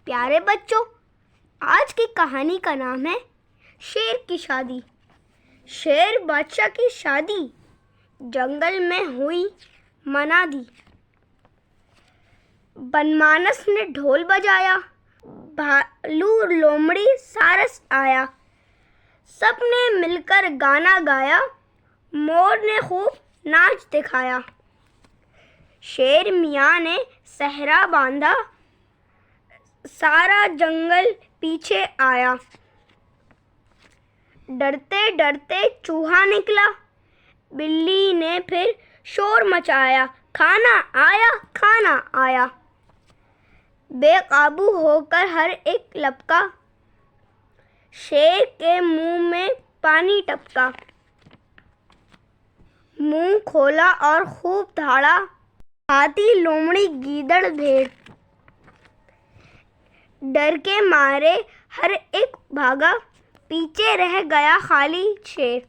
प्यारे बच्चों, आज की कहानी का नाम है शेर की शादी। शेर बादशाह की शादी जंगल में हुई मना दी। बनमानस ने ढोल बजाया, भालू लोमड़ी सारस आया। सबने मिलकर गाना गाया, मोर ने खूब नाच दिखाया। शेर मियाँ ने सहरा बांधा, सारा जंगल पीछे आया। डरते डरते चूहा निकला, बिल्ली ने फिर शोर मचाया, खाना आया खाना आया। बेकाबू होकर हर एक लपका, शेर के मुंह में पानी टपका। मुंह खोला और खूब दहाड़ा, हाथी लोमड़ी गीदड़ भेड़। डर के मारे हर एक भागा, पीछे रह गया खाली शेर।